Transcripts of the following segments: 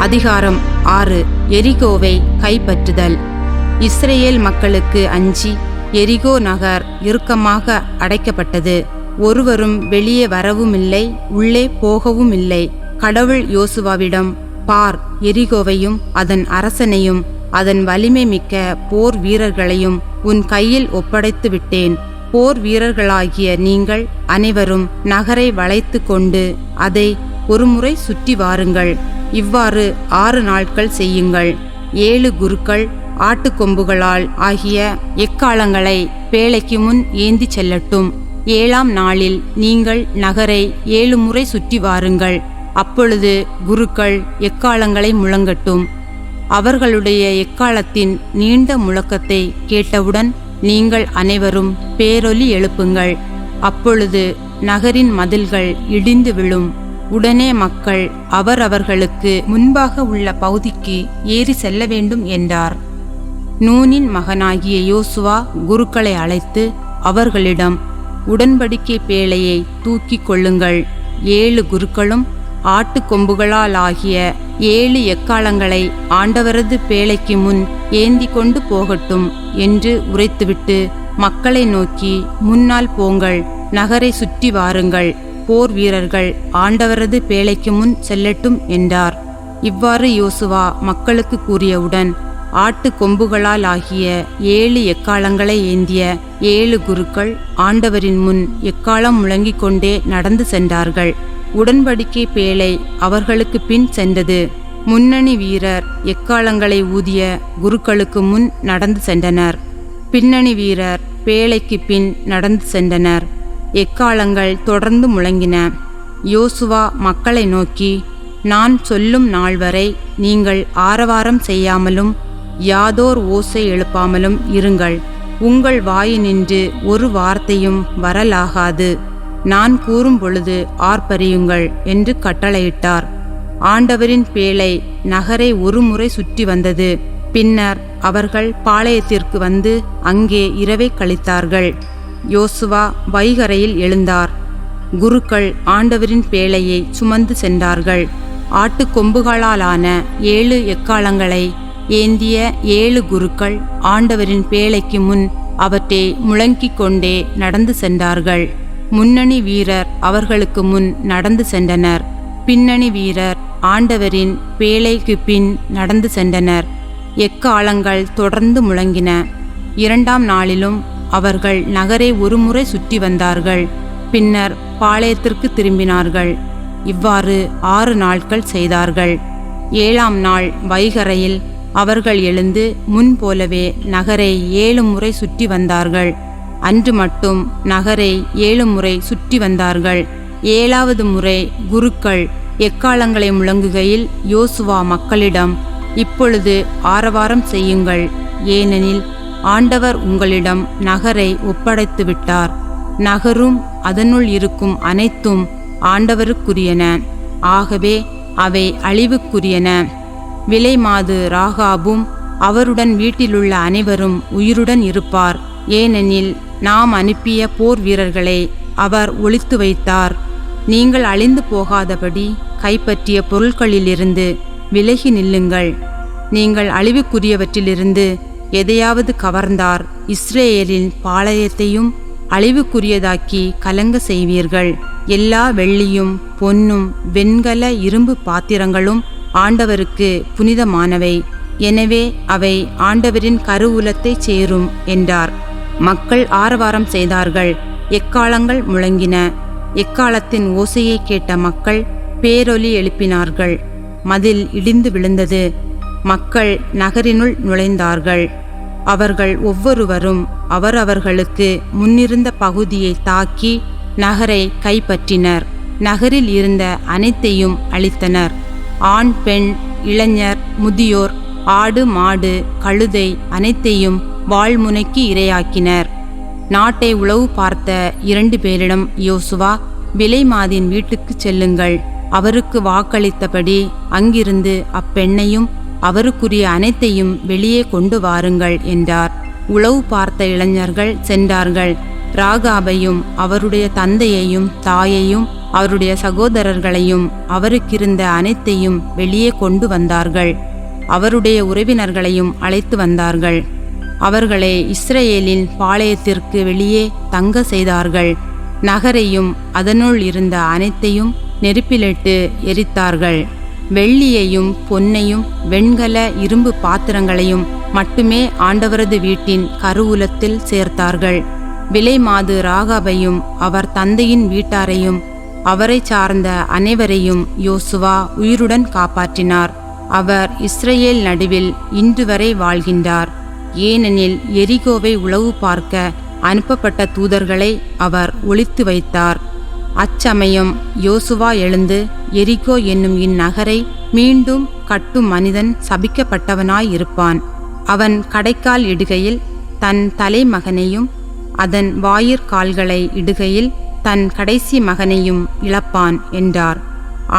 அதிகாரம் 6. எரிகோவை கைப்பற்றுதல். இஸ்ரேல் மக்களுக்கு அஞ்சி எரிகோ நகர் இறுக்கமாக அடைக்கப்பட்டது. ஒருவரும் வெளியே வரவுமில்லை, உள்ளே போகவும் இல்லை. கடவுள் யோசுவாவிடம், பார், எரிகோவையும் அதன் அரசனையும் அதன் வலிமை மிக்க போர் வீரர்களையும் உன் கையில் ஒப்படைத்து விட்டேன். போர் வீரர்களாகிய நீங்கள் அனைவரும் நகரை வளைத்து கொண்டு அதை ஒருமுறை சுற்றி வாருங்கள். இவ்வாறு 6 நாட்கள் செய்யுங்கள். 7 குருக்கள் ஆட்டுக்கொம்புகளால் ஆகிய எக்காளங்களை பேழைக்கு முன் ஏந்தி செல்லட்டும். 7ஆம் நாளில் நீங்கள் நகரை 7 முறை சுற்றி வாருங்கள். அப்பொழுது குருக்கள் எக்காளங்களை முழங்கட்டும். அவர்களுடைய எக்காளத்தின் நீண்ட முழக்கத்தை கேட்டவுடன் நீங்கள் அனைவரும் பேரொலி எழுப்புங்கள். அப்பொழுது நகரின் மதில்கள் இடிந்து விழும். உடனே மக்கள் அவரவர்களுக்கு முன்பாக உள்ள பகுதிக்கு ஏறி செல்ல வேண்டும் என்றார். நூனின் மகனாகிய யோசுவா குருக்களை அழைத்து அவர்களிடம், உடன்படிக்கை பேழையை தூக்கி கொள்ளுங்கள். 7 குருக்களும் ஆட்டுக்கொம்புகளால் ஆகிய 7 எக்காளங்களை ஆண்டவரது பேழைக்கு முன் ஏந்தி கொண்டு போகட்டும் என்று உரைத்துவிட்டு மக்களை நோக்கி, முன்னால் போங்கள், நகரை சுற்றி வாருங்கள், போர் வீரர்கள் ஆண்டவரது பேழைக்கு முன் செல்லட்டும் என்றார். இவ்வாறு யோசுவா மக்களுக்கு கூறியவுடன் ஆட்டு கொம்புகளால் ஆகிய 7 எக்காளங்களை ஏந்திய 7 குருக்கள் ஆண்டவரின் முன் எக்காளம் முழங்கிக் கொண்டே நடந்து சென்றார்கள். உடன்படிக்கை பேழை அவர்களுக்கு பின் சென்றது. முன்னணி வீரர் எக்காளங்களை ஊதிய குருக்களுக்கு முன் நடந்து சென்றனர். பின்னணி வீரர் பேழைக்கு பின் நடந்து சென்றனர். எக்காளங்கள் தொடர்ந்து முழங்கின. யோசுவா மக்களை நோக்கி, நான் சொல்லும் நாள் வரை நீங்கள் ஆரவாரம் செய்யாமலும் யாதோர் ஓசை எழுப்பாமலும் இருங்கள். உங்கள் வாயினின்று ஒரு வார்த்தையும் வரலாகாது. நான் கூறும் பொழுது ஆர்ப்பரியுங்கள் என்று கட்டளையிட்டார். ஆண்டவரின் பேழை நகரை ஒரு முறை சுற்றி வந்தது. பின்னர் அவர்கள் பாளையத்திற்கு வந்து அங்கே இரவை கழித்தார்கள். யோசுவா வைகரையில் எழுந்தார். குருக்கள் ஆண்டவரின் பேழையை சுமந்து சென்றார்கள். ஆட்டுக்கொம்புகளாலான 7 எக்காளங்களை ஏந்திய 7 குருக்கள் ஆண்டவரின் பேழைக்கு முன் அவற்றை முழங்கிக் கொண்டே நடந்து சென்றார்கள். முன்னணி வீரர் அவர்களுக்கு முன் நடந்து சென்றனர். பின்னணி வீரர் ஆண்டவரின் பேழைக்கு பின் நடந்து சென்றனர். எக்காளங்கள் தொடர்ந்து முழங்கின. 2ஆம் நாளிலும் அவர்கள் நகரை ஒரு முறை சுற்றி வந்தார்கள். பின்னர் பாளையத்திற்கு திரும்பினார்கள். இவ்வாறு 6 நாட்கள் செய்தார்கள். 7ஆம் நாள் வைகரையில் அவர்கள் எழுந்து முன்போலவே நகரை 7 முறை சுற்றி வந்தார்கள். அன்று மட்டும் நகரை 7 முறை சுற்றி வந்தார்கள். 7வது முறை குருக்கள் எக்காளங்களை முழங்குகையில் யோசுவா மக்களிடம், இப்பொழுது ஆரவாரம் செய்யுங்கள், ஏனெனில் ஆண்டவர் உங்களிடம் நகரை ஒப்படைத்து விட்டார். நகரும் அதனுள் இருக்கும் அனைத்தும் ஆண்டவருக்குரியன. ஆகவே அவை அழிவுக்குரியன. விலைமாது ராகாபும் அவருடன் வீட்டிலுள்ள அனைவரும் உயிருடன் இருப்பார். ஏனெனில் நாம் அனுப்பிய போர் வீரர்களை அவர் ஒளித்து வைத்தார். நீங்கள் அழிந்து போகாதபடி கைப்பற்றிய பொருட்களிலிருந்து விலகி நில்லுங்கள். நீங்கள் அழிவுக்குரியவற்றிலிருந்து எதையாவது கவர்ந்தார் இஸ்ரேலின் பாளையத்தையும் அழிவுக்குரியதாக்கி கலங்க செய்வீர்கள். எல்லா வெள்ளியும் பொன்னும் வெண்கல இரும்பு பாத்திரங்களும் ஆண்டவருக்கு புனிதமானவை. எனவே அவை ஆண்டவரின் கருவூலத்தை சேரும் என்றார். மக்கள் ஆரவாரம் செய்தார்கள். எக்காளங்கள் முழங்கின. எக்காளத்தின் ஓசையை கேட்ட மக்கள் பேரொலி எழுப்பினார்கள். மதில் இடிந்து விழுந்தது. மக்கள் நகரினுள் நுழைந்தார்கள். அவர்கள் ஒவ்வொருவரும் அவரவர்களுக்கு முன்னிருந்த பகுதியை தாக்கி நகரை கைப்பற்றினர். நகரில் இருந்த அனைத்தையும் அழித்தனர். ஆண், பெண், இளைஞர், முதியோர், ஆடு, மாடு, கழுதை அனைத்தையும் வாள்முனைக்கு இரையாக்கினர். நாட்டை உளவு பார்த்த 2 பேரிடம் யோசுவா, விலைமாதின் வீட்டுக்கு செல்லுங்கள், அவருக்கு வாக்களித்தபடி அங்கிருந்து அப்பெண்ணையும் அவருக்குரிய அனைத்தையும் வெளியே கொண்டு வாருங்கள் என்றார். உளவு பார்த்த இளைஞர்கள் சென்றார்கள். ராகாபையும் அவருடைய தந்தையையும் தாயையும் அவருடைய சகோதரர்களையும் அவருக்கிருந்த அனைத்தையும் வெளியே கொண்டு வந்தார்கள். அவருடைய உறவினர்களையும் அழைத்து வந்தார்கள். அவர்களை இஸ்ரவேலின் பாளையத்திற்கு வெளியே தங்க செய்தார்கள். நகரையும் அதனுள் இருந்த அனைத்தையும் நெருப்பிலிட்டு எரித்தார்கள். வெள்ளியையும் பொன்னையும் வெண்கல இரும்பு பாத்திரங்களையும் மட்டுமே ஆண்டவரது வீட்டின் கருவூலத்தில் சேர்த்தார்கள். விலைமாது ராகாபையும் அவர் தந்தையின் வீட்டாரையும் அவரை சார்ந்த அனைவரையும் யோசுவா உயிருடன் காப்பாற்றினார். அவர் இஸ்ரவேல் நடுவில் இன்று வரை வாழ்கின்றார். ஏனெனில் எரிகோவை உளவு பார்க்க அனுப்பப்பட்ட தூதர்களை அவர் ஒளித்து வைத்தார். அச்சமயம் யோசுவா எழுந்து எரிகோ என்னும் இந்நகரை மீண்டும் கட்டும் மனிதன் சபிக்கப்பட்டவனாயிருப்பான். அவன் கடைக்கால் இடுகையில் தன் தலைமகனையும் அதன் வாயிற்கால்களை இடுகையில் தன் கடைசி மகனையும் இழப்பான் என்றார்.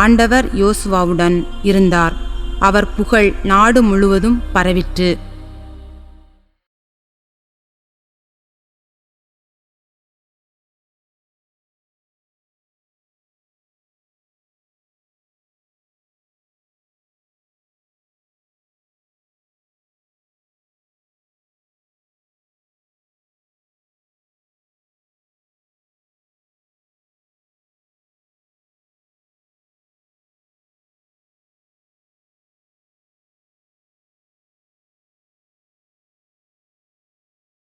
ஆண்டவர் யோசுவாவுடன் இருந்தார். அவர் புகழ் நாடு முழுவதும் பரவிற்று.